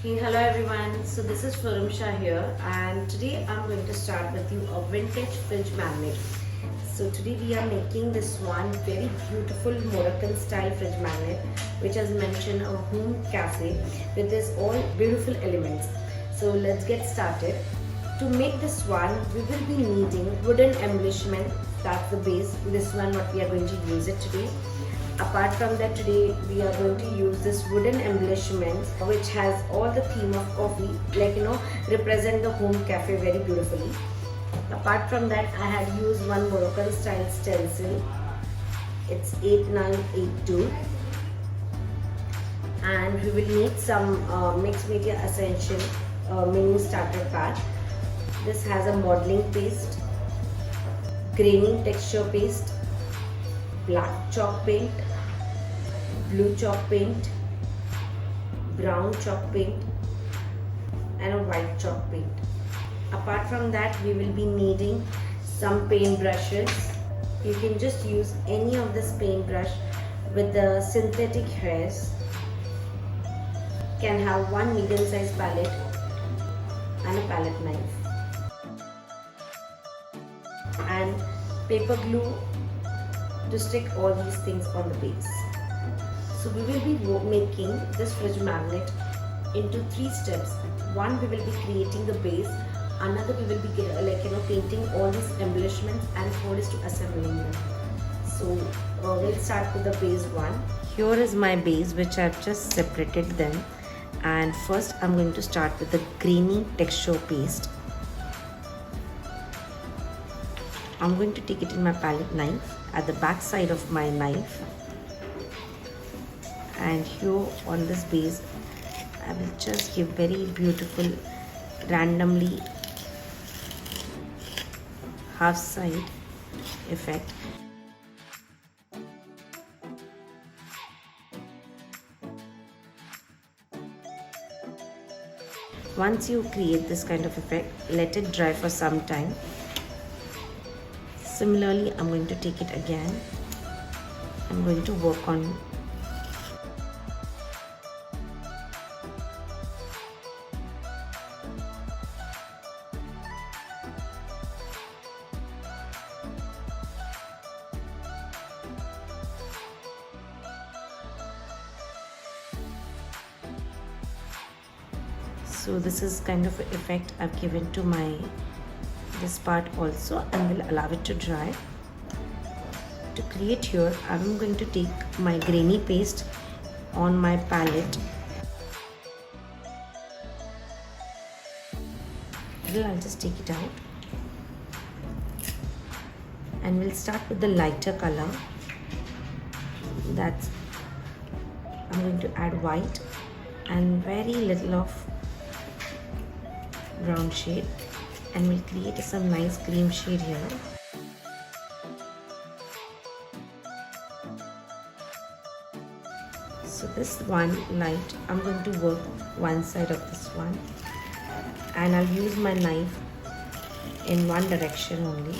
Hey, hello everyone. So this is Shah here, and today I'm going to start with you a vintage fridge magnet. So today we are making this one very beautiful Moroccan style fridge magnet, which has mentioned a home cafe with this all beautiful elements. So let's get started. To make this one, we will be needing wooden embellishment. That's the base. This one what we are going to use it today. Apart from that, today we are going to use this wooden embellishments which has all the theme of coffee, represent the home cafe very beautifully. Apart from that, I had used one Moroccan style stencil. It's 8982, and we will need some mixed media essential mini starter pack. This has a modeling paste, graining texture paste, black chalk paint, blue chalk paint, brown chalk paint, and a white chalk paint. Apart from that, we will be needing some paint brushes. You can just use any of this paint brush with the synthetic hairs. Can have one medium size palette and a palette knife, and paper glue to stick all these things on the base. So we will be making this fridge magnet into 3 steps. One, we will be creating the base. Another, we will be painting all these embellishments, and third is to assembling them. So we'll start with the base one. Here is my base, which I've just separated them. And first I'm going to start with the grainy texture paste. I'm going to take it in my palette knife at the back side of my knife, and here on this base I will just give very beautiful randomly half side effect. Once you create this kind of effect, let it dry for some time. Similarly, I'm going to take it again. I'm going to work on so this is kind of an effect I've given to this part also, and will allow it to dry. To create here, I'm going to take my grainy paste on my palette. I'll just take it out, and we'll start with the lighter color. I'm going to add white and very little of brown shade, and we'll create some nice cream shade here. So this one light, I'm going to work one side of this one, and I'll use my knife in one direction only.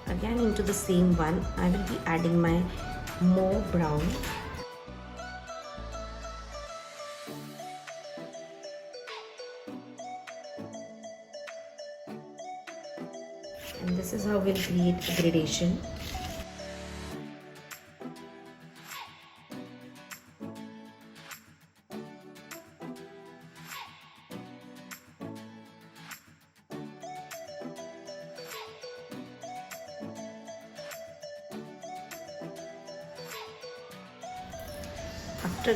Again, into the same one, I will be adding my more brown. And this is how we'll create a gradation. After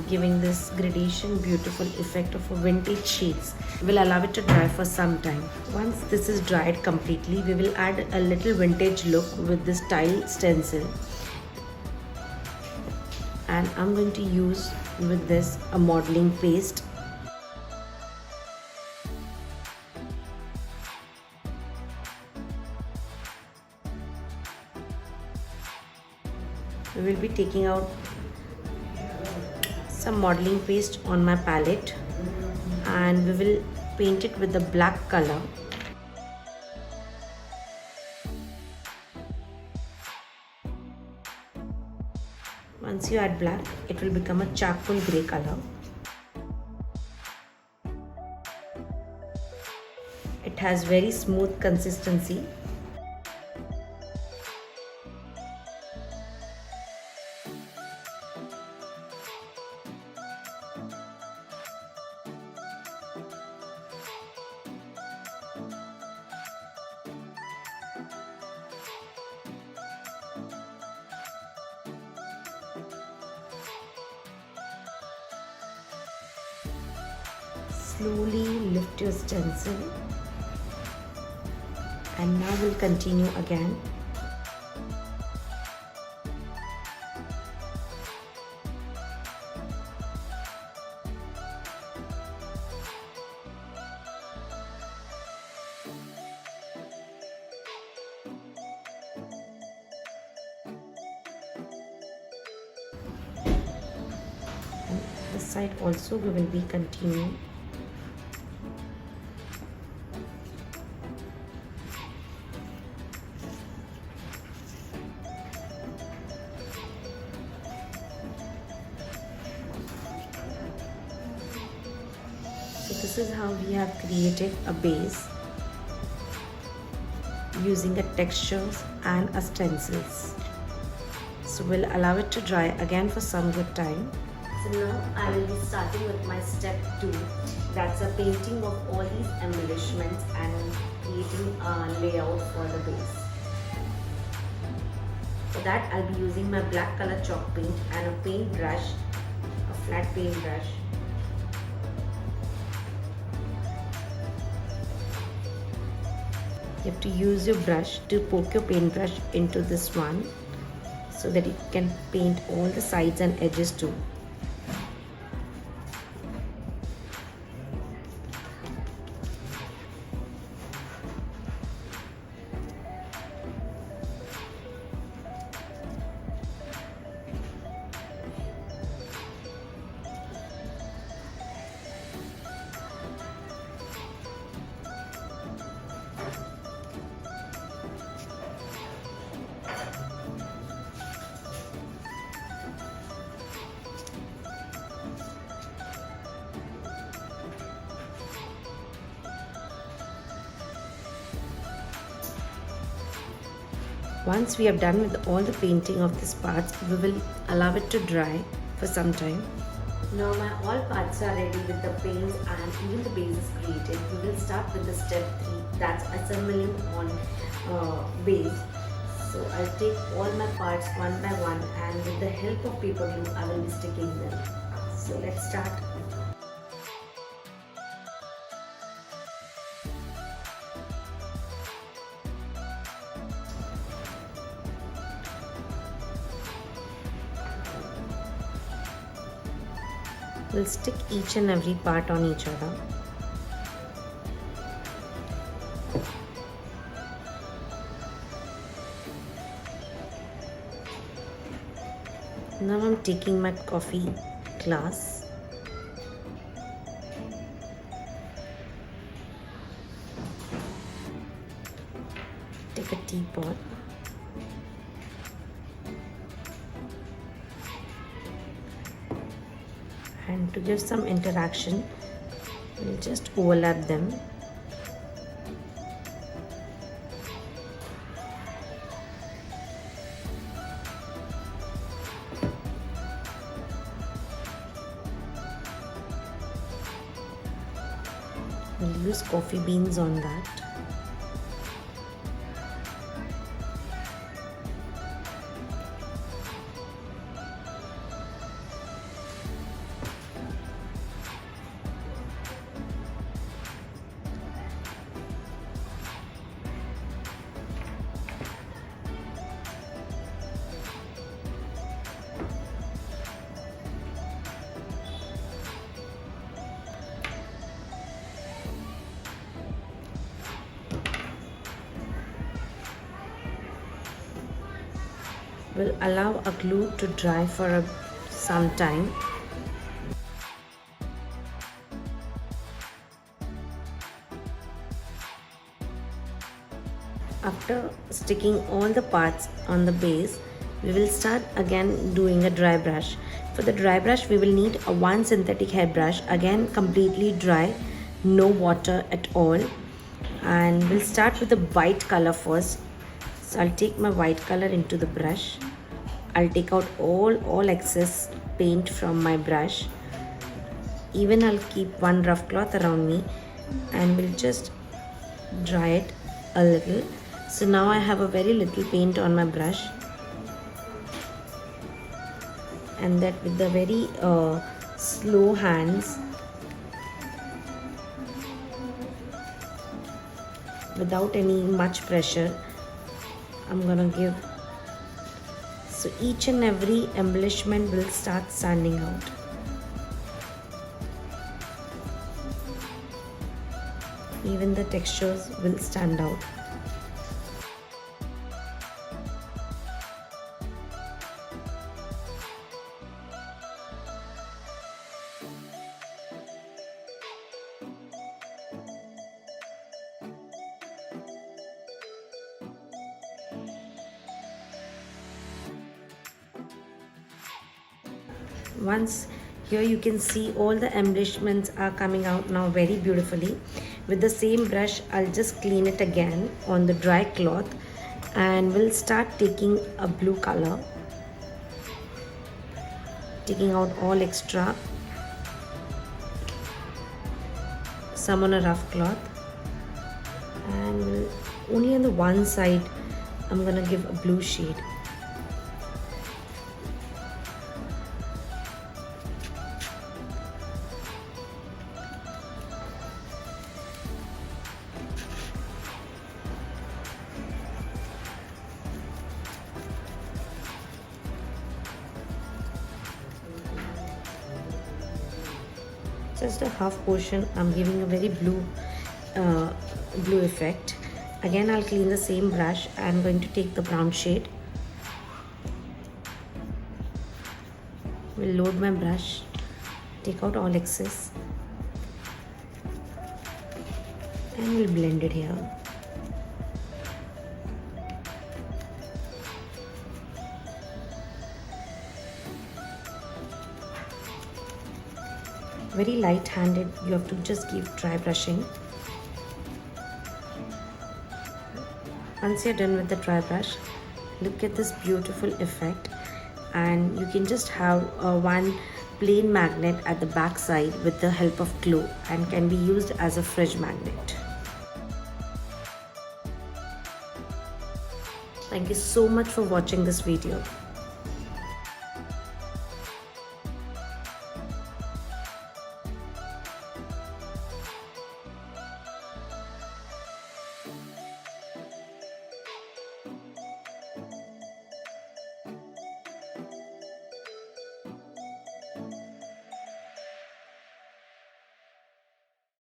giving this gradation beautiful effect of a vintage shades, we'll allow it to dry for some time. Once this is dried completely, we will add a little vintage look with this tile stencil, and I'm going to use with this a modeling paste. We will be taking out some modeling paste on my palette and we will paint it with the black color. Once you add black, it will become a charcoal grey color. It has very smooth consistency. Slowly lift your stencil and now we'll continue again. And this side also we will be continuing. So this is how we have created a base using a textures and a stencils. So we'll allow it to dry again for some good time. So now I will be starting with my step 2. That's a painting of all these embellishments and creating a layout for the base. For that I'll be using my black color chalk paint and a paint brush, a flat paint brush. You have to use your brush to poke your paintbrush into this one so that you can paint all the sides and edges too. Once we have done with all the painting of these parts, we will allow it to dry for some time. Now my all parts are ready with the paints and even the base is created. We will start with the step 3, that's assembling on base. So I'll take all my parts one by one and with the help of paper glue I will be sticking them. So let's start. We'll stick each and every part on each other. Now I'm taking my coffee glass. Take a teapot. And to give some interaction, we'll just overlap them. We'll use coffee beans on that. We'll allow a glue to dry for some time After sticking all the parts on the base, we will start again doing a dry brush. For the dry brush, we will need a one synthetic hairbrush, again completely dry, no water at all. And we'll start with the white color first. So I'll take my white color into the brush. I'll take out all excess paint from my brush. Even I'll keep one rough cloth around me and we'll just dry it a little. So now I have a very little paint on my brush, and that with the very slow hands, without any much pressure, I'm gonna give, so each and every embellishment will start standing out. Even the textures will stand out. Once here you can see all the embellishments are coming out now very beautifully. With the same brush, I'll just clean it again on the dry cloth and we'll start taking a blue color, taking out all extra, some on a rough cloth, and only on the one side I'm gonna give a blue shade. Just a half portion I'm giving a very blue effect. Again I'll clean the same brush. I'm going to take the brown shade. We'll load my brush, take out all excess, and we'll blend it here. Very light handed, you have to just keep dry brushing. Once you're done with the dry brush, look at this beautiful effect, and you can just have one plain magnet at the back side with the help of glue and can be used as a fridge magnet. Thank you so much for watching this video.